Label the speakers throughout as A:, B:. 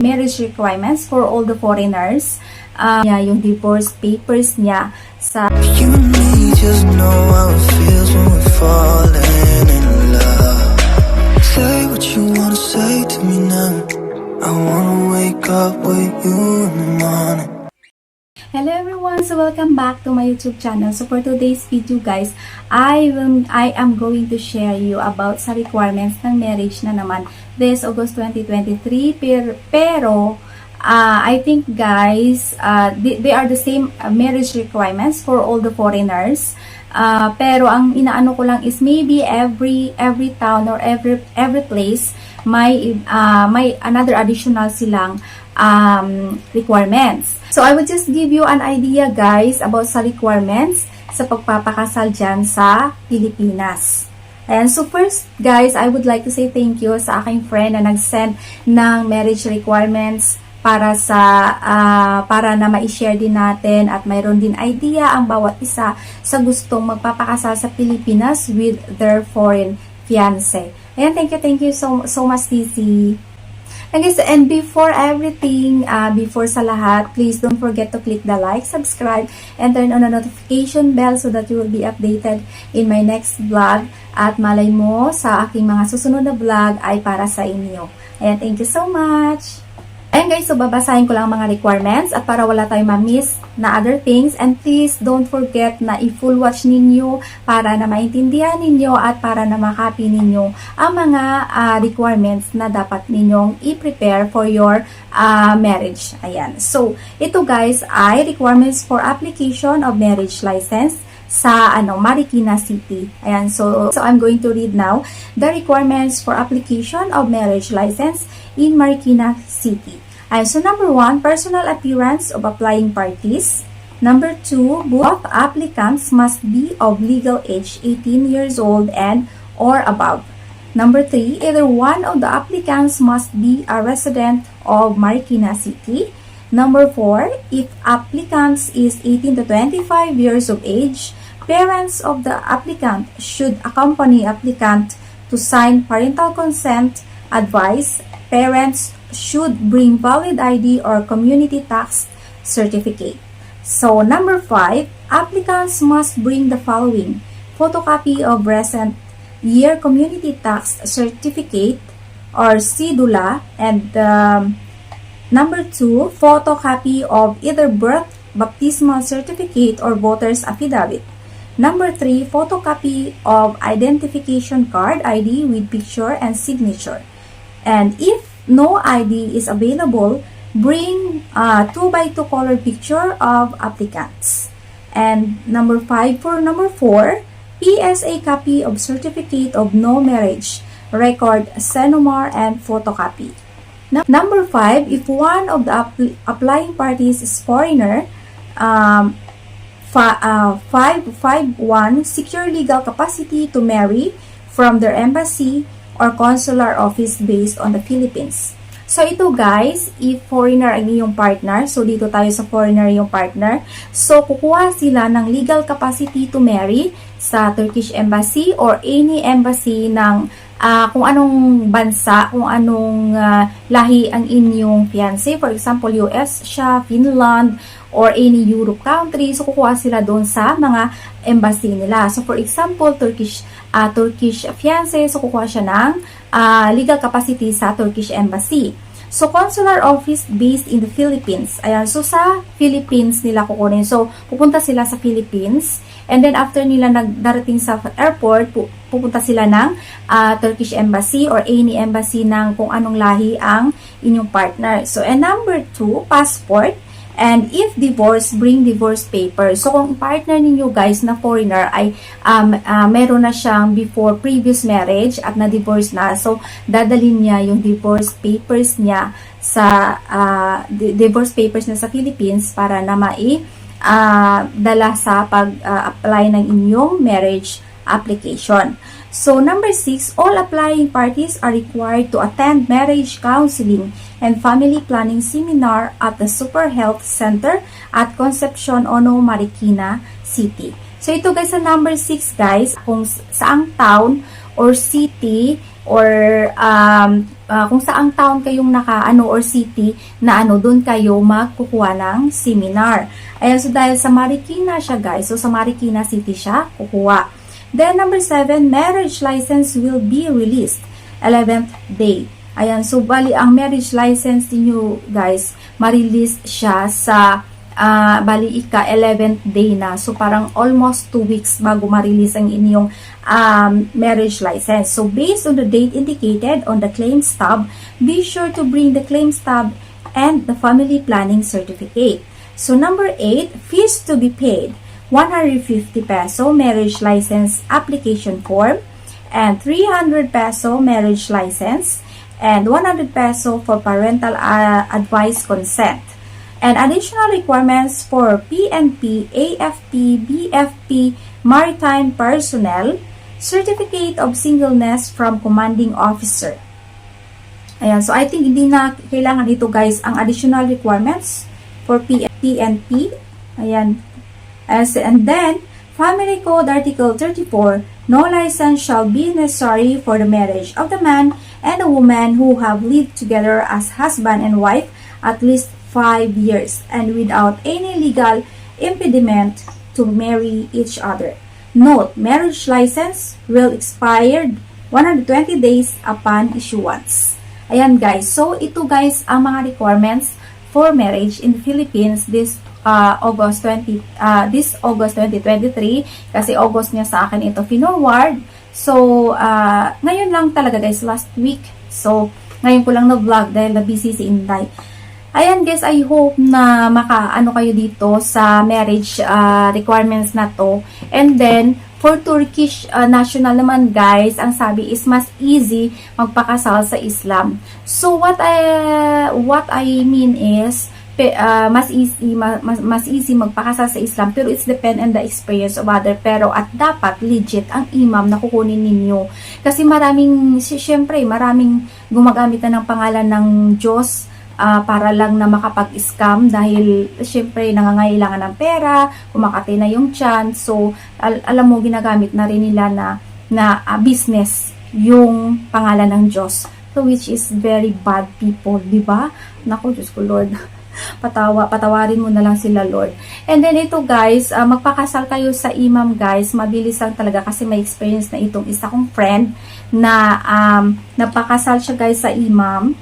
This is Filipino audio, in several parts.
A: marriage requirements for all the foreigners. Yung divorce papers niya sa...
B: You and me just know how it feels when we're falling in love. Say what you wanna say to me now. I wanna wake up with you in the morning.
A: Hello everyone! So welcome back to my YouTube channel. So for today's video guys, I am going to share you about sa requirements ng marriage na naman this August 2023. Pero I think guys, they are the same marriage requirements for all the foreigners. Pero ang inaano ko lang is maybe every town or every place may another additional silang requirements. So I will just give you an idea guys about sa requirements sa pagpapakasal dyan sa Pilipinas. And so first guys, I would like to say thank you sa aking friend na nag-send ng marriage requirements para na ma-share din natin at mayroon din idea ang bawat isa sa gustong magpapakasal sa Pilipinas with their foreign fiancé. Ayan, thank you so much Cici. And before everything, before sa lahat, please don't forget to click the like, subscribe, and turn on the notification bell so that you will be updated in my next vlog. At malay mo, sa aking mga susunod na vlog ay para sa inyo. Ayan, thank you so much! Ayan guys, so babasahin ko lang mga requirements at para wala tayong ma-miss na other things. And please don't forget na i-full watch ninyo para na maintindihan ninyo at para na makopy ninyo ang mga requirements na dapat ninyong i-prepare for your marriage. Ayan. So, ito guys ay requirements for application of marriage license sa Marikina City. Ayan, so I'm going to read now the requirements for application of marriage license in Marikina City. Ayan, so number 1, personal appearance of applying parties. Number 2, both applicants must be of legal age 18 years old and or above. Number 3, either one of the applicants must be a resident of Marikina City. Number 4, if applicants is 18 to 25 years of age, parents of the applicant should accompany applicant to sign parental consent advice. Parents should bring valid ID or community tax certificate. So, number 5, applicants must bring the following: photocopy of recent year community tax certificate or cedula, and number 2, photocopy of either birth, baptismal certificate, or voter's affidavit. Number 3, photocopy of identification card ID with picture and signature. And if no ID is available, bring 2x2 color picture of applicants. And number 5, for number 4, PSA copy of certificate of no marriage, record, CENOMAR, and photocopy. Number 5, if one of the applying parties is foreigner, 551, secure legal capacity to marry from their embassy or consular office based on the Philippines. So ito guys, if foreigner ang iyong partner, so dito tayo sa foreigner yung partner, so kukuha sila ng legal capacity to marry sa Turkish embassy or any embassy ng kung anong bansa, kung anong lahi ang inyong fiancé. For example, US siya, Finland, or any Europe country. So, kukuha sila doon sa mga embassy nila. So, for example, Turkish fiancé, so kukuha siya ng legal capacity sa Turkish embassy. So, consular office based in the Philippines. Ayan, so sa Philippines nila kukunin. So, pupunta sila sa Philippines. And then, after nila nagdarating sa airport, pupunta sila ng Turkish embassy or any embassy ng kung anong lahi ang inyong partner. So, and number 2, passport. And if divorce, bring divorce paper. So, kung partner ninyo guys na foreigner ay meron na siyang before previous marriage at na-divorce na. So, dadalhin niya yung divorce papers niya sa Philippines para na dala sa pag-apply ng inyong marriage application. So, number 6, all applying parties are required to attend marriage counseling and family planning seminar at the Super Health Center at Concepcion Ono, Marikina City. So, ito guys, sa number 6 guys, kung saang town or city or kung saang town kayong or city na doon kayo magkukuha ng seminar. Ayan, so dahil sa Marikina siya guys, so sa Marikina City siya kukuha. Then number 7, marriage license will be released 11th day. Ayan, so bali ang marriage license niyo guys, ma-release siya sa bali ika 11th day na. So parang almost 2 weeks bago ma-release ang inyong marriage license. So based on the date indicated on the claims tab, be sure to bring the claims tab and the family planning certificate. So number 8, fees to be paid. 150 peso marriage license application form and 300 peso marriage license and 100 peso for parental advice consent. And additional requirements for PNP, AFP, BFP, maritime personnel, certificate of singleness from commanding officer. Ayan, so I think hindi na kailangan ito guys ang additional requirements for PNP. Ayan. And then, Family Code Article 34, no license shall be necessary for the marriage of the man and the woman who have lived together as husband and wife at least 5 years and without any legal impediment to marry each other. Note, marriage license will expire 120 days upon issuance. Ayan guys, so ito guys ang mga requirements for marriage in the Philippines this August 2023 kasi August niya sa akin ito finorward. So, ngayon lang talaga guys, last week. So, ngayon ko lang na-vlog dahil na-busy si Inday. Ayan guys, I hope na makaano kayo dito sa marriage requirements na to. And then, for Turkish national naman guys, ang sabi is mas easy magpakasal sa Islam. So, what I mean is, mas easy magpakasal sa Islam, pero it's depend on the experience of other, pero at dapat legit ang imam na kukunin ninyo. Kasi maraming gumagamit na ng pangalan ng Diyos para lang na makapag-scam dahil syempre nangangailangan ng pera, kumakati na yung chance. So, alam mo, ginagamit na rin nila na business yung pangalan ng Diyos. So, which is very bad people, di ba? Naku, Diyos ko Lord. Patawarin mo na lang sila Lord. And then ito guys, magpakasal kayo sa imam guys, mabilis lang talaga kasi may experience na itong isa kong friend na napakasal siya guys sa imam.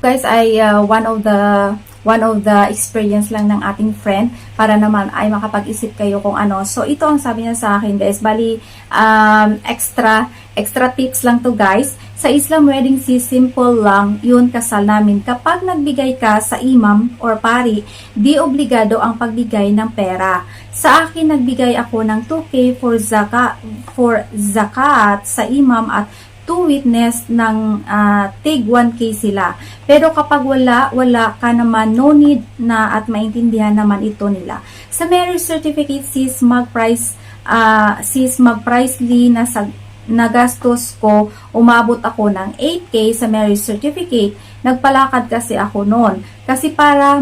A: Guys ay one of the experience lang ng ating friend para naman ay makapag-isip kayo kung ano. So ito ang sabi niya sa akin guys, bali extra tips lang to guys. Sa Islam wedding simple lang yun kasal namin. Kapag nagbigay ka sa imam or pari, di obligado ang pagbigay ng pera. Sa akin nagbigay ako ng 2K for zakat sa imam at 2 witness ng tig 1K sila. Pero kapag wala ka naman, no need na at maintindihan naman ito nila. Sa marriage certificate, sis mag-price na gastos ko, umabot ako ng 8K sa marriage certificate. Nagpalakad kasi ako noon. Kasi para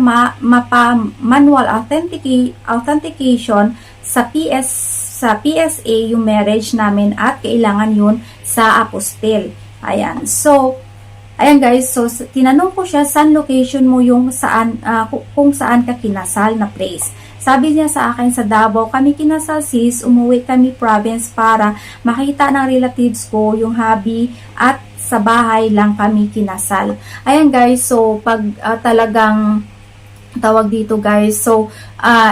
A: manual authentication sa PSA yung marriage namin at kailangan yun sa apostle. Ayan. So, ayan guys. So, tinanong ko siya, saan location mo yung kung saan ka kinasal na place. Sabi niya sa akin, sa Davao kami kinasal sis, umuwi kami province para makita ng relatives ko yung hubby at sa bahay lang kami kinasal. Ayan guys, so pag talagang tawag dito guys, so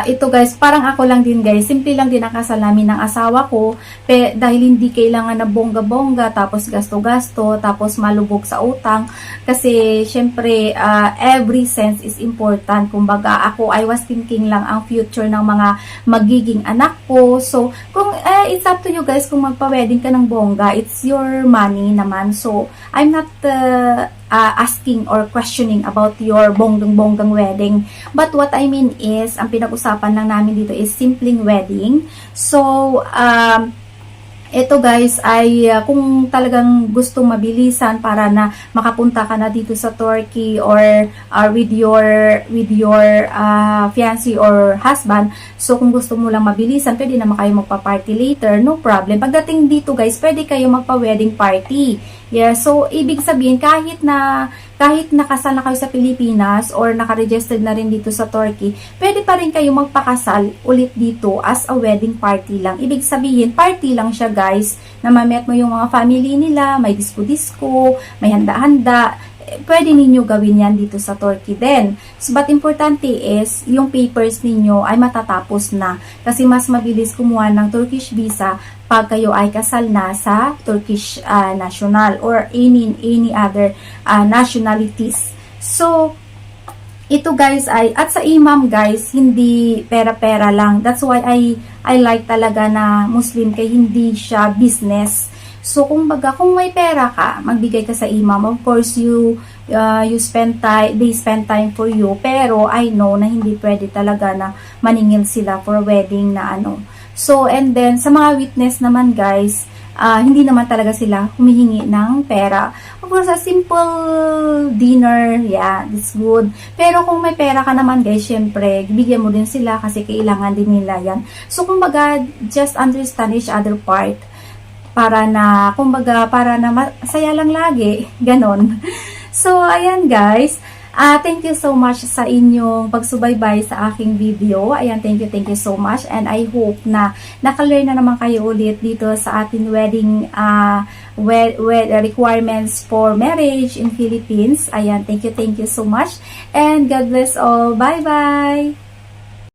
A: ito guys, parang ako lang din guys, simple lang din ang kasal namin ng asawa ko, dahil hindi kailangan na bongga-bongga, tapos gasto-gasto, tapos malubog sa utang, kasi syempre every sense is important. Kumbaga ako, I was thinking lang ang future ng mga magiging anak ko. So kung it's up to you guys kung magpa-wedding ka ng bongga, it's your money naman. So I'm not asking or questioning about your bonggang wedding. But what I mean is, ang pinag-usapan lang namin dito is simpleng wedding. So, Ito guys ay kung talagang gustong mabilisan para na makapunta ka na dito sa Turkey or with your fiancé or husband. So kung gusto mo lang mabilisan, pwede naman kayo magpa-party later, no problem. Pagdating dito guys, pwede kayo magpa-wedding party. Yeah, so ibig sabihin kahit nakasal na kayo sa Pilipinas or nakaregistered na rin dito sa Turkey, pwede pa rin kayo magpakasal ulit dito as a wedding party lang. Ibig sabihin, party lang siya guys, na ma-met mo yung mga family nila, may disco-disco, may handa-handa. Pwede ninyo gawin yan dito sa Turkey din. So, but importante is, yung papers ninyo ay matatapos na. Kasi mas mabilis kumuha ng Turkish visa pag kayo ay kasal na sa Turkish national or any other nationalities. So, ito guys ay, at sa imam guys, hindi pera-pera lang. That's why I like talaga na Muslim kay hindi siya business. So, kung may pera ka, magbigay ka sa imam. Of course, they spend time for you. Pero, I know na hindi pwede talaga na maningil sila for wedding na ano. So, and then, sa mga witness naman guys, hindi naman talaga sila humihingi ng pera. Of course, a simple dinner, yeah, it's good. Pero kung may pera ka naman guys, syempre, bigyan mo din sila kasi kailangan din nila yan. So, kumbaga, just understand each other part para na masaya lang lagi, ganon. So, ayan guys, thank you so much sa inyong pagsubaybay sa aking video. Ayan, thank you so much, and I hope na nakalearn na naman kayo ulit dito sa ating wedding requirements for marriage in Philippines. Ayan, thank you so much, and God bless all. Bye bye.